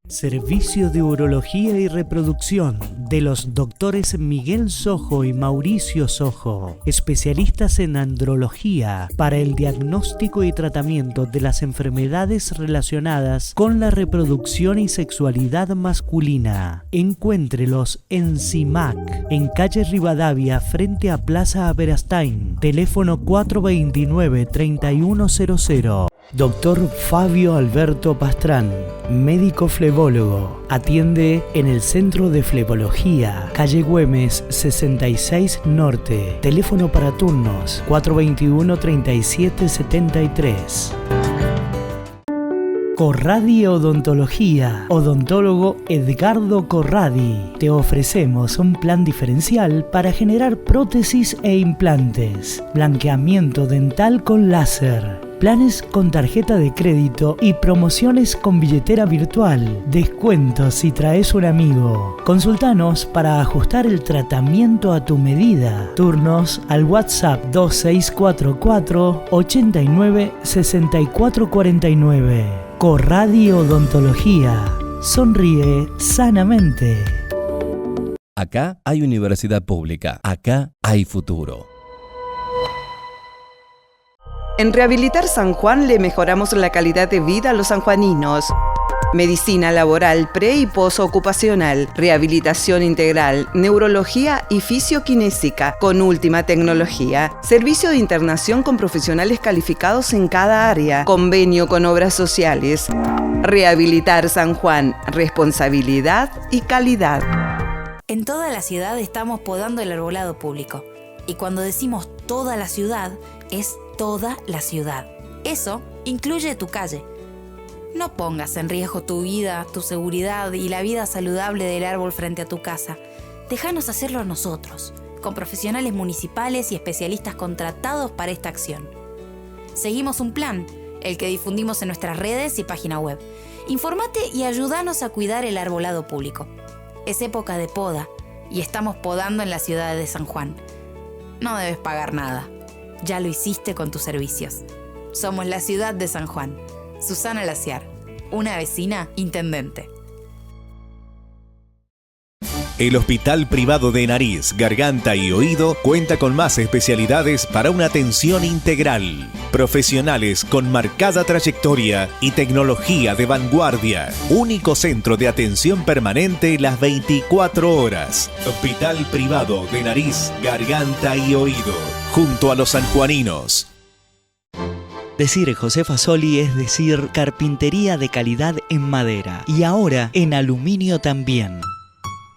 Speaker 4: Servicio de Urología y Reproducción de los doctores Miguel Sojo y Mauricio Sojo, especialistas en andrología para el diagnóstico y tratamiento de las enfermedades relacionadas con la reproducción y sexualidad masculina. Encuéntrelos en CIMAC, en calle Rivadavia, frente a Plaza Aberastain, teléfono 429-3100. Doctor Fabio Alberto Pastrán, médico flebólogo. Atiende en el Centro de Flebología, calle Güemes 66 Norte. Teléfono para turnos 421-3773. Corradi Odontología. Odontólogo Edgardo Corradi. Te ofrecemos un plan diferencial para generar prótesis e implantes. Blanqueamiento dental con láser. Planes con tarjeta de crédito y promociones con billetera virtual. Descuentos si traes un amigo. Consultanos para ajustar el tratamiento a tu medida. Turnos al WhatsApp 2644 89 6449. Corradi Odontología. Sonríe sanamente.
Speaker 8: Acá hay universidad pública. Acá hay futuro.
Speaker 7: En Rehabilitar San Juan le mejoramos la calidad de vida a los sanjuaninos. Medicina laboral pre- y posocupacional, rehabilitación integral, neurología y fisioquinésica con última tecnología, servicio de internación con profesionales calificados en cada área, convenio con obras sociales. Rehabilitar San Juan, responsabilidad y calidad.
Speaker 5: En toda la ciudad estamos podando el arbolado público. Y cuando decimos toda la ciudad, es toda la ciudad. Eso incluye tu calle. No pongas en riesgo tu vida, tu seguridad y la vida saludable del árbol frente a tu casa. Déjanos hacerlo nosotros, con profesionales municipales y especialistas contratados para esta acción. Seguimos un plan, el que difundimos en nuestras redes y página web. Infórmate y ayúdanos a cuidar el arbolado público. Es época de poda y estamos podando en la ciudad de San Juan. No debes pagar nada. Ya lo hiciste con tus servicios. Somos la ciudad de San Juan. Susana Laciar, una vecina intendente.
Speaker 6: El Hospital Privado de Nariz, Garganta y Oído cuenta con más especialidades para una atención integral. Profesionales con marcada trayectoria y tecnología de vanguardia. Único centro de atención permanente las 24 horas. Hospital Privado de Nariz, Garganta y Oído. Junto a los sanjuaninos.
Speaker 4: Decir José Fasoli es decir carpintería de calidad en madera y ahora en aluminio también.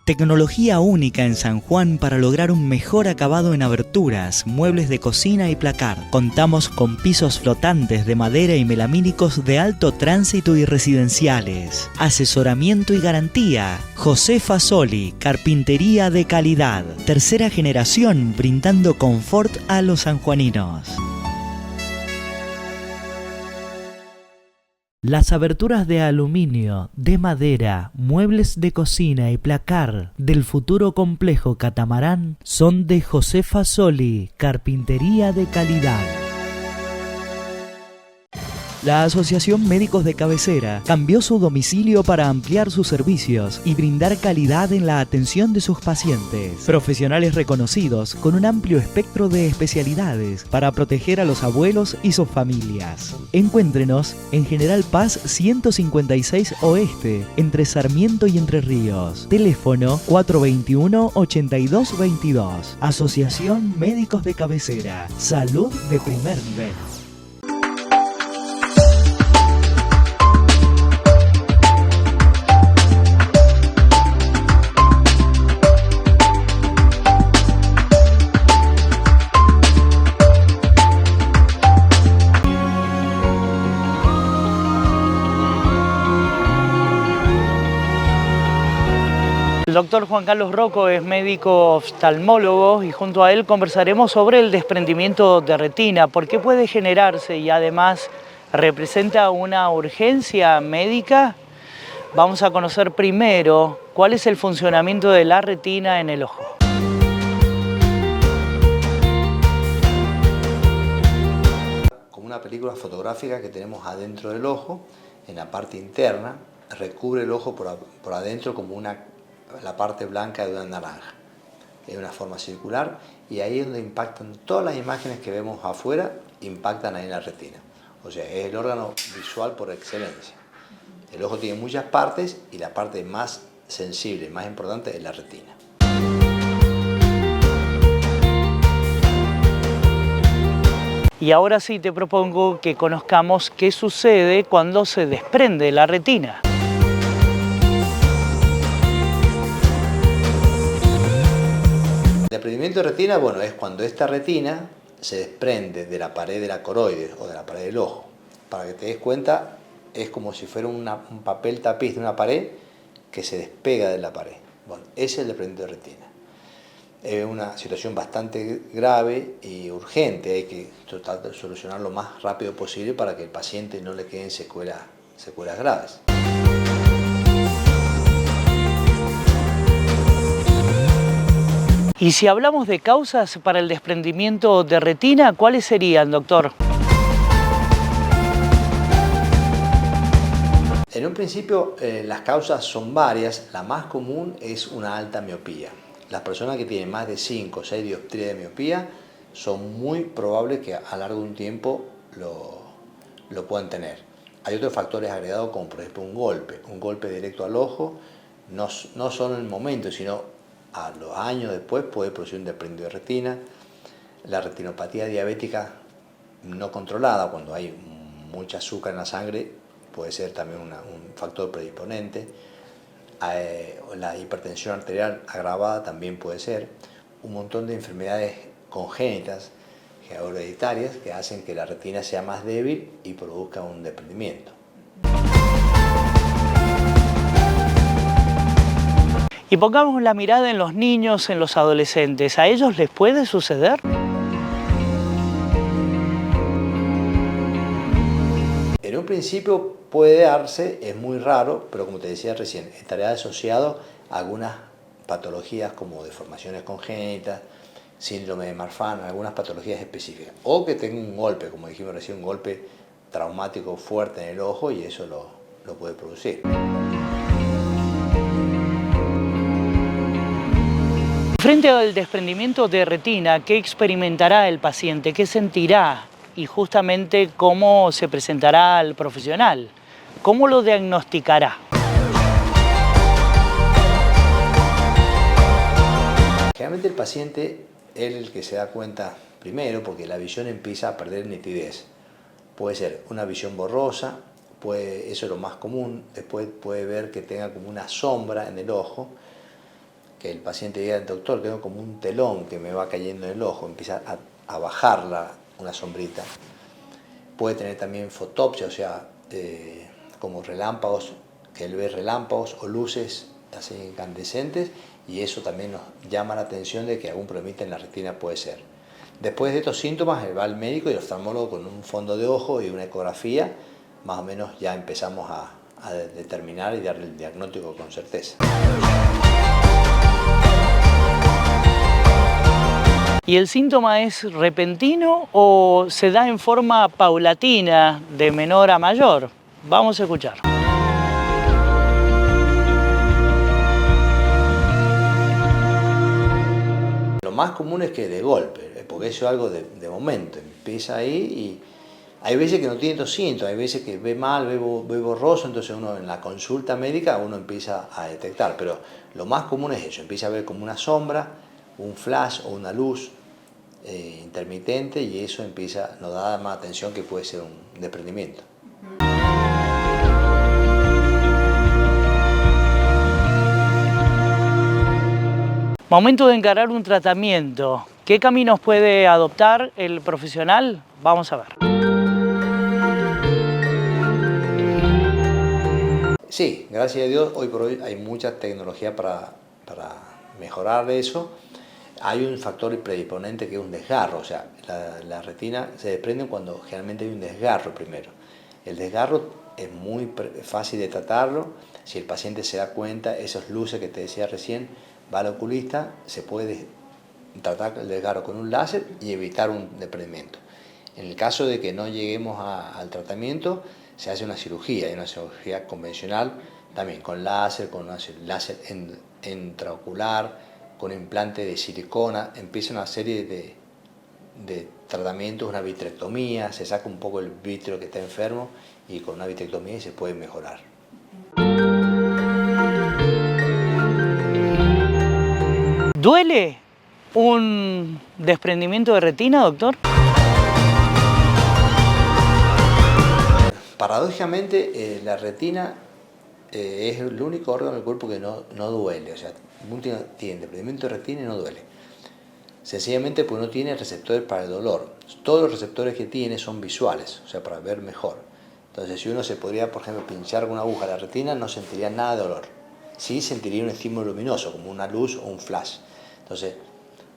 Speaker 4: Tecnología única en San Juan para lograr un mejor acabado en aberturas, muebles de cocina y placar. Contamos con pisos flotantes de madera y melamínicos de alto tránsito y residenciales. Asesoramiento y garantía. José Fasoli, carpintería de calidad. Tercera generación brindando confort a los sanjuaninos. Las aberturas de aluminio, de madera, muebles de cocina y placar del futuro complejo Catamarán son de José Fasoli, carpintería de calidad. La Asociación Médicos de Cabecera cambió su domicilio para ampliar sus servicios y brindar calidad en la atención de sus pacientes. Profesionales reconocidos con un amplio espectro de especialidades para proteger a los abuelos y sus familias. Encuéntrenos en General Paz 156 Oeste, entre Sarmiento y Entre Ríos. Teléfono 421-8222. Asociación Médicos de Cabecera. Salud de primer nivel.
Speaker 1: El doctor Juan Carlos Rocco es médico oftalmólogo y junto a él conversaremos sobre el desprendimiento de retina, por qué puede generarse y además representa una urgencia médica. Vamos a conocer primero cuál es el funcionamiento de la retina en el ojo.
Speaker 11: Como una película fotográfica que tenemos adentro del ojo, en la parte interna, recubre el ojo por adentro como la parte blanca de una naranja. Es una forma circular y ahí es donde impactan todas las imágenes que vemos afuera, impactan ahí en la retina. O sea, es el órgano visual por excelencia. El ojo tiene muchas partes y la parte más sensible, más importante, es la retina.
Speaker 1: Y ahora sí te propongo que conozcamos qué sucede cuando se desprende la retina.
Speaker 11: El desprendimiento de retina, bueno, es cuando esta retina se desprende de la pared de la coroide o de la pared del ojo. Para que te des cuenta, es como si fuera un papel tapiz de una pared que se despega de la pared. Bueno, ese es el desprendimiento de retina. Es una situación bastante grave y urgente, hay que tratar de solucionarlo lo más rápido posible para que el paciente no le queden secuelas graves.
Speaker 1: Y si hablamos de causas para el desprendimiento de retina, ¿cuáles serían, doctor?
Speaker 11: En un principio las causas son varias, la más común es una alta miopía. Las personas que tienen más de 5 o 6 dioptrías de miopía son muy probables que a lo largo de un tiempo lo puedan tener. Hay otros factores agregados como por ejemplo un golpe directo al ojo, no solo en el momento sino a los años después puede producir un desprendimiento de retina. La retinopatía diabética no controlada, cuando hay mucha azúcar en la sangre, puede ser también un factor predisponente. La hipertensión arterial agravada también puede ser. Un montón de enfermedades congénitas, hereditarias, que hacen que la retina sea más débil y produzca un desprendimiento.
Speaker 1: Y pongamos la mirada en los niños, en los adolescentes. ¿A ellos les puede suceder?
Speaker 11: En un principio puede darse, es muy raro, pero como te decía recién, estaría asociado a algunas patologías como deformaciones congénitas, síndrome de Marfan, algunas patologías específicas. O que tenga un golpe, como dijimos recién, un golpe traumático fuerte en el ojo y eso lo puede producir.
Speaker 1: Frente al desprendimiento de retina, ¿qué experimentará el paciente? ¿Qué sentirá? Y justamente cómo se presentará al profesional. ¿Cómo lo diagnosticará?
Speaker 11: Generalmente el paciente es el que se da cuenta primero porque la visión empieza a perder nitidez. Puede ser una visión borrosa, eso es lo más común. Después puede ver que tenga como una sombra en el ojo, que el paciente diga al doctor, tengo como un telón que me va cayendo en el ojo, empieza a bajar una sombrita. Puede tener también fotopsia, o sea, como relámpagos, que él ve relámpagos o luces así incandescentes, y eso también nos llama la atención de que algún problemita en la retina puede ser. Después de estos síntomas, él va al médico y el oftalmólogo con un fondo de ojo y una ecografía, más o menos ya empezamos a determinar y darle el diagnóstico con certeza.
Speaker 1: ¿Y el síntoma es repentino o se da en forma paulatina, de menor a mayor? Vamos a escuchar.
Speaker 11: Lo más común es que de golpe, porque eso es algo de momento, empieza ahí y hay veces que no tiene estos síntomas, hay veces que ve mal, ve borroso, entonces uno en la consulta médica uno empieza a detectar, pero lo más común es eso, empieza a ver como una sombra, un flash o una luz intermitente y eso nos da más atención que puede ser un desprendimiento.
Speaker 1: Momento de encarar un tratamiento. ¿Qué caminos puede adoptar el profesional? Vamos a ver.
Speaker 11: Sí, gracias a Dios, hoy por hoy hay mucha tecnología para mejorar eso, hay un factor predisponente que es un desgarro. O sea, la retina se desprende cuando generalmente hay un desgarro primero. El desgarro es muy fácil de tratarlo. Si el paciente se da cuenta, esas luces que te decía recién, va al oculista, se puede tratar el desgarro con un láser y evitar un desprendimiento. En el caso de que no lleguemos al tratamiento, se hace una cirugía, y una cirugía convencional también con láser, láser intraocular, con implante de silicona. Empieza una serie de tratamientos, una vitrectomía, se saca un poco el vítreo que está enfermo y con una vitrectomía se puede mejorar.
Speaker 1: ¿Duele un desprendimiento de retina, doctor?
Speaker 11: Paradójicamente, la retina es el único órgano del cuerpo que no duele. O sea, uno tiene desprendimiento de retina y no duele. Sencillamente porque no tiene receptores para el dolor. Todos los receptores que tiene son visuales, o sea, para ver mejor. Entonces, si uno se podría, por ejemplo, pinchar con una aguja a la retina, no sentiría nada de dolor. Sí sentiría un estímulo luminoso, como una luz o un flash. Entonces,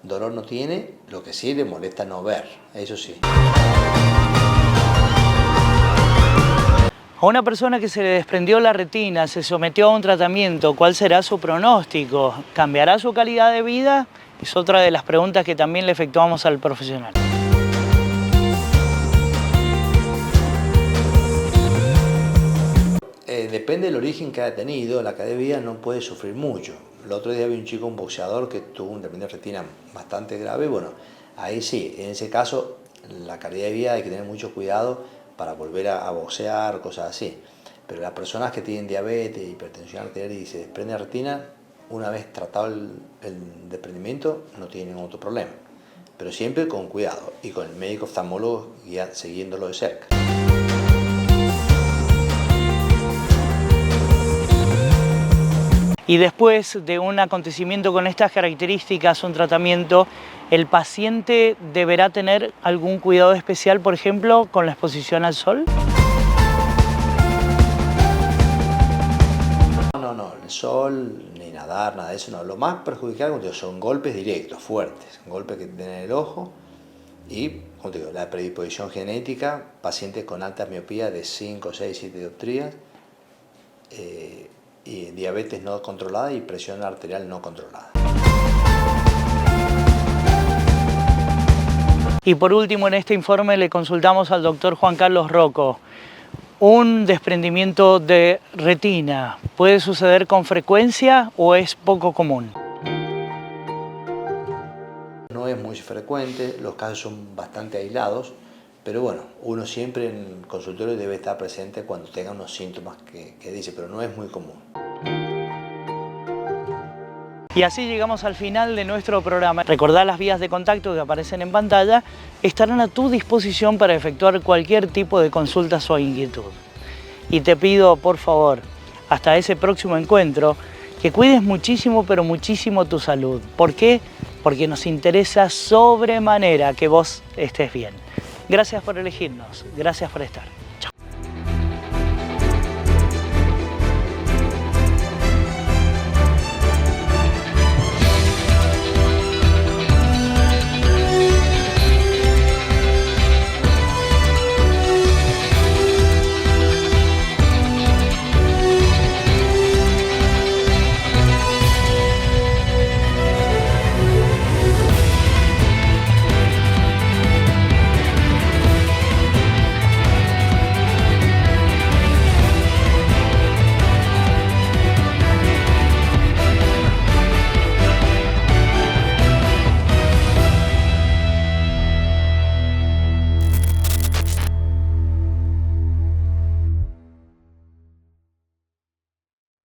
Speaker 11: dolor no tiene, lo que sí le molesta no ver, eso sí.
Speaker 1: A una persona que se le desprendió la retina, se sometió a un tratamiento, ¿cuál será su pronóstico? ¿Cambiará su calidad de vida? Es otra de las preguntas que también le efectuamos al profesional.
Speaker 11: Depende del origen que haya tenido, la calidad de vida no puede sufrir mucho. El otro día vi un chico, un boxeador, que tuvo un desprendimiento de retina bastante grave. Bueno, ahí sí, en ese caso, la calidad de vida hay que tener mucho cuidado para volver a boxear, cosas así. Pero las personas que tienen diabetes, hipertensión arterial y se desprende la retina, una vez tratado el desprendimiento, no tienen ningún otro problema. Pero siempre con cuidado y con el médico oftalmólogo siguiéndolo de cerca.
Speaker 1: Y después de un acontecimiento con estas características, un tratamiento, ¿el paciente deberá tener algún cuidado especial, por ejemplo, con la exposición al sol?
Speaker 11: No, el sol, ni nadar, nada de eso, no. Lo más perjudicial, como te digo, son golpes directos, fuertes, golpes que tienen el ojo y, como te digo, la predisposición genética, pacientes con alta miopía de 5, 6, 7 dioptrías, y diabetes no controlada y presión arterial no controlada.
Speaker 1: Y por último, en este informe le consultamos al doctor Juan Carlos Rocco. ¿Un desprendimiento de retina puede suceder con frecuencia o es poco común?
Speaker 11: No es muy frecuente, los casos son bastante aislados, pero bueno, uno siempre en el consultorio debe estar presente cuando tenga unos síntomas que dice, pero no es muy común.
Speaker 1: Y así llegamos al final de nuestro programa. Recordá las vías de contacto que aparecen en pantalla, estarán a tu disposición para efectuar cualquier tipo de consultas o inquietud. Y te pido, por favor, hasta ese próximo encuentro, que cuides muchísimo, pero muchísimo tu salud. ¿Por qué? Porque nos interesa sobremanera que vos estés bien. Gracias por elegirnos, gracias por estar.